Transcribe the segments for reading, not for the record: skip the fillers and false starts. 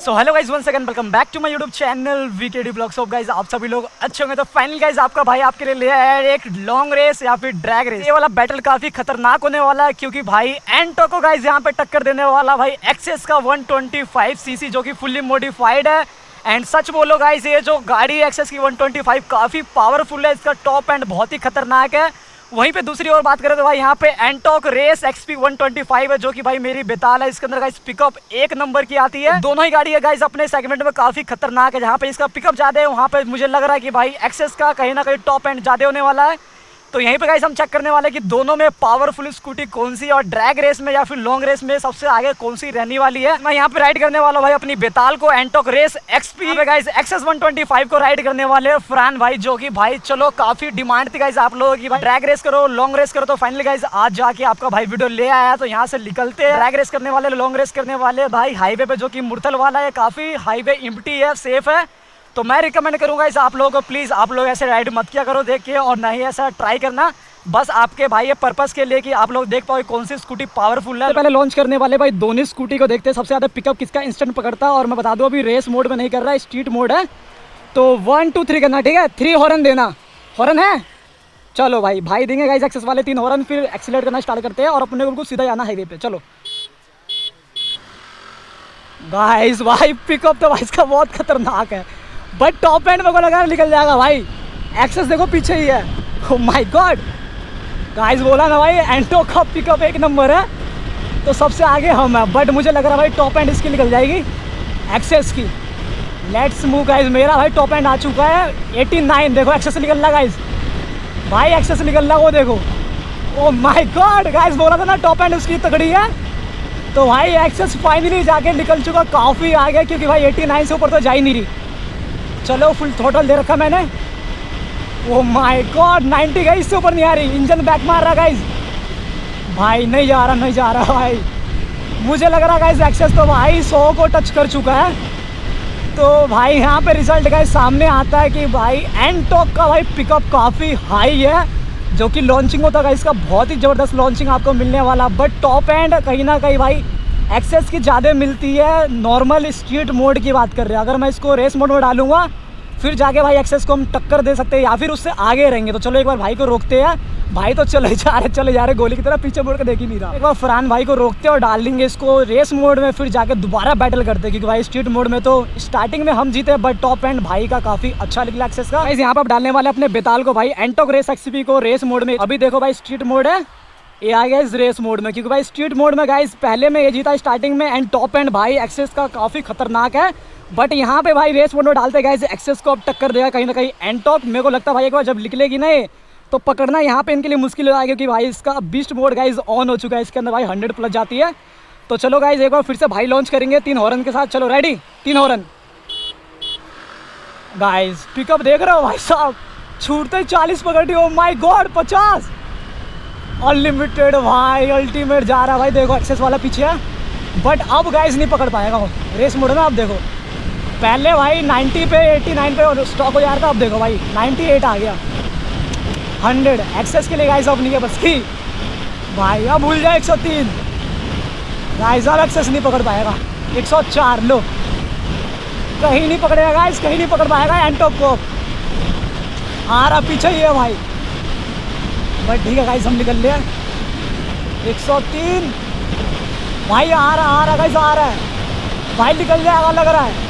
So hello guys, once again welcome back to my YouTube channel VKD blogs. ऑफ guys आप सभी लोग अच्छे होंगे। तो फाइनल गाइस आपका भाई आपके लिए ले आया है एक लॉन्ग रेस या फिर ड्रैग रेस। ये वाला बैटल काफी खतरनाक होने वाला है क्योंकि भाई एंटो को गाइस यहाँ पे टक्कर देने वाला भाई एक्सेस का 125 सीसी जो कि फुल्ली मॉडिफाइड है। एंड सच बोलो गाइस, ये जो गाड़ी एक्सेस की 125 काफी पावरफुल है, इसका टॉप एंड बहुत ही खतरनाक है। वहीं पे दूसरी ओर बात करें तो भाई यहाँ पे एंटॉक रेस XP 125 है जो कि भाई मेरी बेताल है। इसके अंदर गाइस पिकअप एक नंबर की आती है। दोनों ही गाड़ी है गाइस अपने सेगमेंट में काफी खतरनाक है। जहाँ पे इसका पिकअप ज्यादा है वहाँ पे मुझे लग रहा है कि भाई एक्सेस का कहीं ना कहीं टॉप एंड ज्यादा होने वाला है। तो यहीं पे गाइस हम चेक करने वाले कि दोनों में पावरफुल स्कूटी कौन सी और ड्रैग रेस में या फिर लॉन्ग रेस में सबसे आगे कौन सी रहने वाली है। मैं यहाँ पे राइड करने वाला भाई अपनी बेताल को एंटॉक रेस XP पे गाइस एक्सेस 125 को राइड करने वाले फरहान भाई, जो कि भाई चलो काफी डिमांड थी गाइस आप लोगों की, भाई ड्रैग रेस करो लॉन्ग रेस करो। तो फाइनली गाइस आज जाके आपका भाई वीडियो ले आया। तो यहाँ से निकलते हैं, ड्रैग रेस करने वाले लॉन्ग रेस करने वाले भाई हाईवे पे, जो कि मुरथल वाला है। काफी हाईवे एम्प्टी है, सेफ है। तो मैं रिकमेंड करूंगा इस आप लोगों को, प्लीज आप लोग ऐसे राइड मत किया करो देख के, और ना ही ऐसा ट्राई करना, बस आपके भाई ये पर्पस के लिए कि आप लोग देख पाओ कौन सी स्कूटी पावरफुल है। तो पहले लॉन्च करने वाले भाई दोनों स्कूटी को देखते हैं सबसे ज्यादा पिकअप किसका इंस्टेंट पकड़ता है। और मैं बता दूं अभी रेस मोड में नहीं कर रहा है, स्ट्रीट मोड है। तो 1 2 3 करना, ठीक है। 3 हॉर्न देना, हॉर्न है। चलो भाई भाई देंगे गाइस एक्सेस वाले 3 हॉर्न, फिर एक्सीलरेट करना स्टार्ट करते हैं और अपने को सीधा जाना हाईवे पे। चलो गाइस, भाई पिकअप तो भाई इसका बहुत खतरनाक है, बट टॉप एंड मेरे को लगा निकल जाएगा भाई। एक्सेस देखो पीछे ही है। ओह माय गॉड गाइस, बोला ना भाई एंटो का पिकअप एक नंबर है, तो सबसे आगे हम है। बट मुझे लग रहा है भाई टॉप एंड इसकी निकल जाएगी एक्सेस की। लेट्स मूव गाइस, मेरा भाई टॉप एंड आ चुका है 89। देखो एक्सेस निकल रहा गाइस, भाई एक्सेस निकल रहा वो देखो। ओह माय गॉड गाइस, बोला था ना टॉप एंड उसकी तगड़ी है। तो भाई एक्सेस फाइनली जाके निकल चुका काफ़ी आगे, क्योंकि भाई 89 से ऊपर तो जा ही नहीं रही। चलो फुल थ्रोटल दे रखा मैंने। ओह माय गॉड 90 गाइस, इससे ऊपर नहीं आ रही, इंजन बैक मार रहा गाइस। भाई नहीं जा रहा भाई। मुझे लग रहा गाइस एक्सेस तो भाई 100 को टच कर चुका है। तो भाई यहाँ पे रिजल्ट गाइस सामने आता है कि भाई एंटॉक का भाई पिकअप काफ़ी हाई है, जो कि लॉन्चिंग होता है इसका बहुत ही ज़बरदस्त लॉन्चिंग आपको मिलने वाला। बट टॉप एंड कहीं ना कहीं भाई एक्सेस की ज़्यादा मिलती है। नॉर्मल स्ट्रीट मोड की बात कर रहे हैं, अगर मैं इसको रेस मोड में डालूंगा फिर जाके भाई एक्सेस को हम टक्कर दे सकते हैं या फिर उससे आगे रहेंगे। तो चलो एक बार भाई को रोकते हैं। भाई तो चले जा रहे गोली की तरह, पीछे मुड़ के देख ही नहीं रहा। एक बार फरहान भाई को रोकते हैं और डाल देंगे इसको रेस मोड में, फिर जाके दोबारा बैटल करते हैं। क्योंकि भाई स्ट्रीट मोड में तो स्टार्टिंग में हम जीते, बट टॉप एंड भाई का काफी अच्छा निकला एक्सेस का। यहाँ पर डालने वाले अपने बेताल को भाई एंटॉक रेस XP को रेस मोड में। अभी देखो भाई स्ट्रीट मोड है, ये आ गया इस रेस मोड में। क्योंकि भाई स्ट्रीट मोड में गाइस पहले में ये जीता स्टार्टिंग में, एंड टॉप एंड भाई एक्सेस का काफ़ी खतरनाक है। बट यहाँ पे भाई रेस मोड में डालते गाइस एक्सेस को अब टक्कर देगा कहीं ना कहीं एंटॉक। मेरे को लगता है भाई एक बार जब निकलेगी ना ये, तो पकड़ना यहाँ पे इनके लिए मुश्किल हो जाएगा, क्योंकि भाई इसका बीस्ट मोड गाइस ऑन हो चुका है। इसके अंदर भाई 100 प्लस जाती है। तो चलो गाइस एक बार फिर से भाई लॉन्च करेंगे 3 हॉर्न के साथ। चलो रेडी, 3 हॉर्न गाइस। पिकअप देख रहे हो भाई साहब, छूटते 40 पकड़ी। ओ माय गॉड 50 अनलिमिटेड भाई, अल्टीमेट जा रहा है भाई। देखो एक्सेस वाला पीछे है, बट अब गाइस नहीं पकड़ पाएगा वो रेस मोड में। अब देखो पहले भाई 90 पे 89 पे स्टॉप हो जा रहा था, अब देखो भाई 98 आ गया। 100 एक्सेस के लिए गाइस अब नहीं है बस की भाई। अब भूल जाए 103 गाइस, अब एक्सेस नहीं पकड़ पाएगा। 104 लो, कहीं नहीं पकड़ेगा गाइस, कहीं नहीं पकड़ पाएगा एंटॉक को। आ रहा पीछे ही है भाई, बट ठीक है गाइस हम निकल लिया। 103 भाई आ रहा गाइस, आ रहा है भाई, निकल जाएगा लग रहा है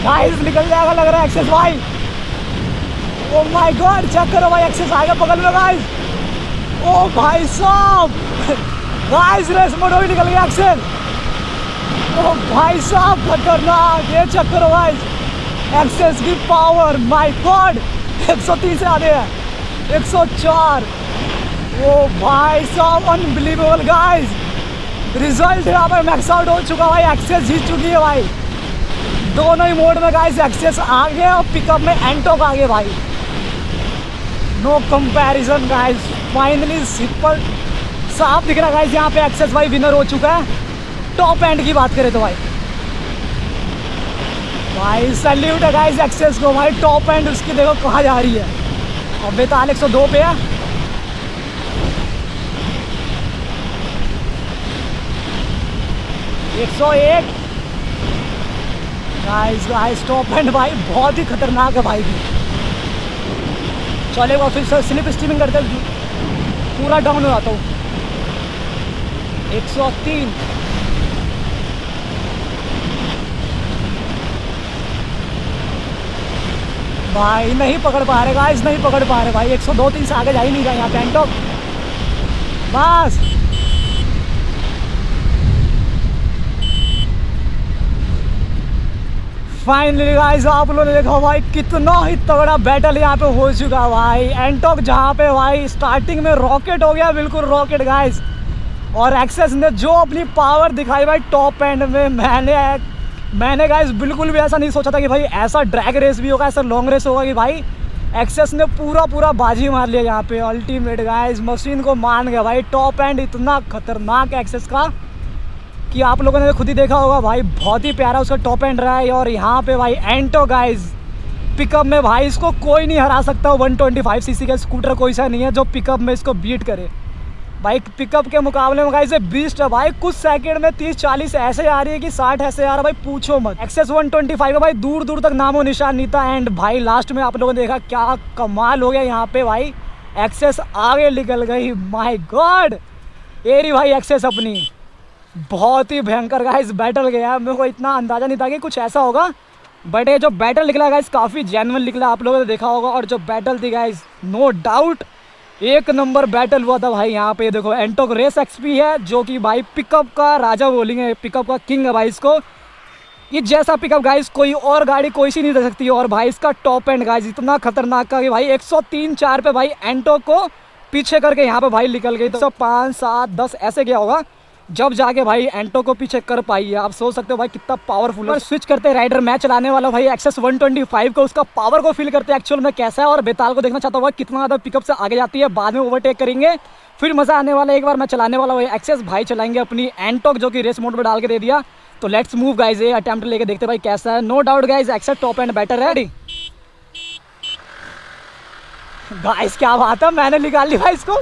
गाइस, निकल जाएगा लग रहा है एक्सेस भाई। ओ माय गॉड चेक करो भाई, एक्सेस आएगा पकड़ लो गाइस। ओ भाई साहब गाइस रेस मोड भी निकल गया एक्सेस। ओ भाई साहब खतरनाक, ये चेक करो गाइस एक्सेस की पावर, माय गॉड 103 से आगे है 104। ओ भाई साहब अनबिलीवेबल गाइस, रिजल्ट यहाँ पर मैक्स आउट हो चुका भाई, एक्सेस जीत चुकी है भाई। दोनों ही मोड में गाइस एक्सेस आगे और पिकअप में एंटॉक आगे भाई, no comparison guys. Finally simple साफ दिख रहा गाइस, यहाँ पे एक्सेस भाई विनर हो चुका है। टॉप एंड की बात करें तो भाई सैल्यूट है गाइस एक्सेस को भाई। टॉप एंड उसकी देखो कहाँ जा रही है। अब बेताल 102 पे है, 101 गाइस टॉप एंड भाई बहुत ही खतरनाक है भाई। चलेगा फिर से स्लिप स्टीमिंग करते पूरा डाउन हो जाता हूँ। 103 भाई नहीं पकड़ पा रहे गाइस, नहीं पकड़ पा रहे भाई। 102-3 से आगे जा ही नहीं रहा यहाँ पे एंटॉक। बस फाइनली गाइस आप लोगों ने देखा भाई कितना ही तगड़ा बैटल यहाँ पे हो चुका भाई। एंटॉक जहाँ पे भाई स्टार्टिंग में रॉकेट हो गया, बिल्कुल रॉकेट गाइस। और एक्सेस ने जो अपनी पावर दिखाई भाई टॉप एंड में, मैंने गाइस बिल्कुल भी ऐसा नहीं सोचा था कि भाई ऐसा ड्रैग रेस भी होगा, ऐसा लॉन्ग रेस होगा कि भाई एक्सेस ने पूरा बाजी मार लिया यहाँ पे। अल्टीमेट गाइस मशीन को मान गया भाई। टॉप एंड इतना खतरनाक है एक्सेस का कि आप लोगों ने खुद ही देखा होगा भाई, बहुत ही प्यारा उसका टॉप एंड रहा है। और यहाँ पे भाई एंटो गाइस पिकअप में भाई इसको कोई नहीं हरा सकता। 125 सीसी का स्कूटर कोई सा नहीं है जो पिकअप में इसको बीट करे भाई। पिकअप के मुकाबले में गाइस बीस्ट है भाई। कुछ सेकंड में 30-40 ऐसे आ रही है कि 60 ऐसे आ रहा है भाई, पूछो मत। एक्सेस 125 है भाई, दूर दूर तक नामो निशान नहीं था। एंड भाई लास्ट में आप लोगों ने देखा क्या कमाल हो गया यहाँ पे भाई। एक्सेस आगे निकल गई, माय गॉड। ये रही भाई एक्सेस अपनी, बहुत ही भयंकर गाइस बैटल गया। मेरे को इतना अंदाज़ा नहीं था कि कुछ ऐसा होगा, बट ये जो बैटल निकला गाइस काफ़ी जेन्युइन निकला, आप लोगों ने देखा होगा। और जो बैटल थी गाइस नो डाउट एक नंबर बैटल हुआ था भाई। यहाँ पे देखो एंटॉक रेस एक्सपी है जो कि भाई पिकअप का राजा बोलेंगे, पिकअप का किंग है भाई इसको। ये जैसा पिकअप गाइस कोई और गाड़ी कोई सी नहीं दे सकती। और भाई इसका टॉप एंड गाइस इतना खतरनाक का कि भाई 103-4 पे भाई एंटॉक को पीछे करके यहाँ पे भाई निकल गई। तो 5, 7, 10 ऐसे गया होगा जब जाके भाई एंटो को पीछे कर पाई है। आप सोच सकते हो भाई कितना पावरफुल है। स्विच करते राइडर मैं चलाने वाला भाई एक्सेस 125 को, उसका पावर को फील करते एक्चुअल में कैसा है। और बेताल को देखना चाहता हूँ कितना ज़्यादा पिकअप से आगे जाती है, बाद में ओवरटेक करेंगे फिर मज़ा आने वाला है। एक बार मैं चलाने वाला भाई एक्सेस, भाई चलाएंगे अपनी एंटॉक जो कि रेस मोड में डाल के दे दिया। तो लेट्स मूव गाइज, ये अटेम्प्ट लेके देखते भाई कैसा है। No doubt guys access top and better है गाइस। क्या बात है, मैंने निकाल ली भाई इसको।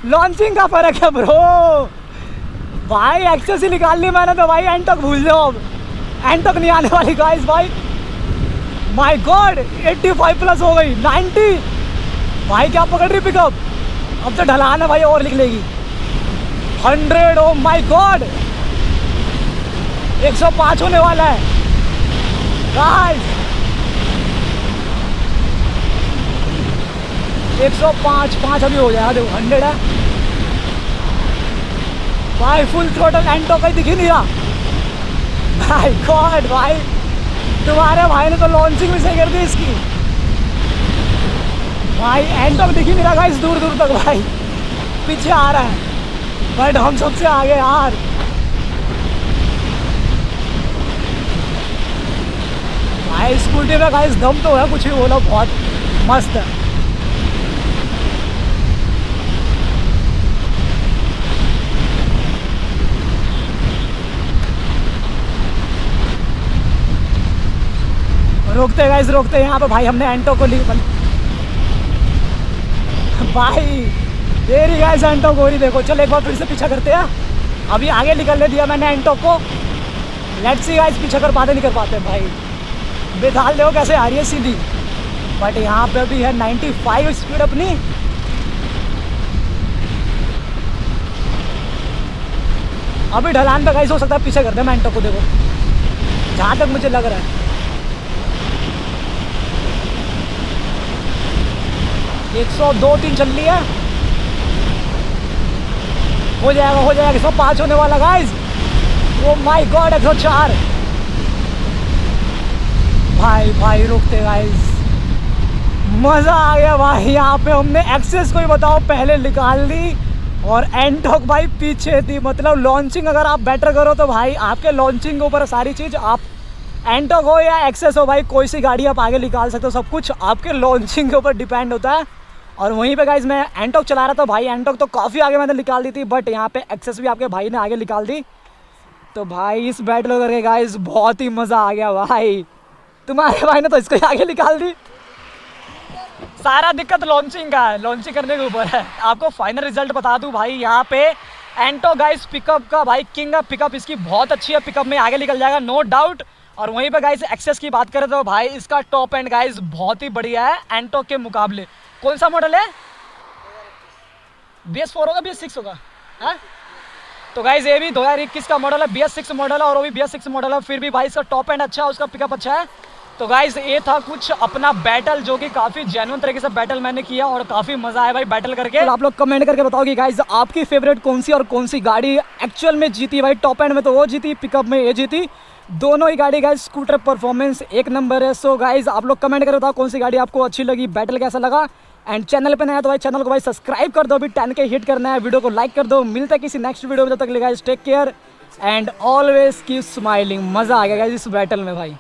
लॉन्चिंग का फर्क है ब्रो भाई, एक्सेस ही निकाल ली मैंने तो भाई। एंटॉक भूल जाओ, अब एंटॉक नहीं आने वाली गाइस भाई। माय गॉड 85 प्लस हो गई, 90 भाई। क्या पकड़ रही पिकअप, अब तो ढलान है भाई और लिख लेगी। 100 ओ माय गॉड 105 होने वाला है गाइस। 105 अभी हो जाएगा, देखो 100 है भाई। फुल थ्रोटल एंटॉक कहीं दिख ही नहीं रहा भाई। गॉड भाई तुम्हारे भाई ने तो लॉन्चिंग भी सही कर दी इसकी भाई। एंटॉक दिख ही नहीं रहा गाइस दूर दूर तक भाई, पीछे आ रहा है बट हम सबसे आगे यार। भाई स्कूटी में गाइस दम तो है, कुछ ही बोलो, बहुत मस्त है। रोकते गाइस रोकते यहाँ पे भाई, हमने एंटो को ली भाई। ये रही गाइस एंटो को, रही देखो। चलो एक बार फिर से पीछा करते हैं। अभी आगे निकलने दिया मैंने एंटो को। लेट्स सी गाइस पीछा कर पाते नहीं कर पाते भाई। बेताल देखो कैसे आ रही है सीधी, बट यहाँ पे अभी है 95 स्पीड अपनी। अभी ढलान पे गाइस हो सकता है पीछे कर दे मैं एंटो को, देखो जहाँ तक मुझे लग रहा है। 102-3 चल रही है, हो जाएगा 105 होने वाला गाइस। ओ माय गॉड 104 भाई रुकते गाइस, मज़ा आ गया भाई। यहाँ पे हमने एक्सेस को ही बताओ पहले निकाल दी और एंटॉक भाई पीछे थी। मतलब लॉन्चिंग अगर आप बेटर करो तो भाई आपके लॉन्चिंग के ऊपर सारी चीज़, आप एंटॉक हो या एक्सेस हो भाई, कोई सी गाड़ी आप आगे निकाल सकते हो। सब कुछ आपके लॉन्चिंग के ऊपर डिपेंड होता है। और वहीं पे गाइज मैं एंटॉक चला रहा था भाई, एंटॉक तो काफ़ी आगे मैंने निकाल दी थी, बट यहाँ पे एक्सेस भी आपके भाई ने आगे निकाल दी। तो भाई इस बैटल करके गाइज बहुत ही मज़ा आ गया भाई। तुम्हारे भाई ने तो इसको आगे निकाल दी। सारा दिक्कत लॉन्चिंग का है, लॉन्चिंग करने के ऊपर है। आपको फाइनल रिजल्ट बता दूं भाई, यहाँ पे एंटो गाइस पिकअप का भाई किंग है। पिकअप इसकी बहुत अच्छी है, पिकअप में आगे निकल जाएगा नो डाउट। और वहीं पे गाइस एक्सेस की बात करें तो भाई इसका टॉप एंड गाइस बहुत ही बढ़िया है एंटो के मुकाबले। कौन सा मॉडल है? BS4 होगा BS6 होगा? हाँ तो गाइस ये भी 2021 का मॉडल है, BS6 मॉडल है और वो भी BS6 मॉडल है, फिर भी भाई इसका टॉप एंड अच्छा है, उसका पिकअप अच्छा है। तो गाइस ये था कुछ अपना बैटल जो कि काफ़ी जेन्युइन तरीके से बैटल मैंने किया और काफ़ी मज़ा आया भाई बैटल करके। तो आप लोग कमेंट करके बताओ कि गाइस आपकी फेवरेट कौन सी और कौन सी गाड़ी एक्चुअल में जीती भाई। टॉप एंड में तो वो जीती, पिकअप में ये जीती, दोनों ही गाड़ी गाइस स्कूटर परफॉर्मेंस एक नंबर है। सो गाइस आप लोग कमेंट करके बताओ कौन सी गाड़ी आपको अच्छी लगी, बैटल कैसा लगा। एंड चैनल पे नया है तो भाई चैनल को भाई सब्सक्राइब कर दो, अभी 10K हिट करना है, वीडियो को लाइक कर दो। मिलता है किसी नेक्स्ट वीडियो में, जब तक guys take care and always keep smiling. मज़ा आ गया गाइस इस बैटल में भाई।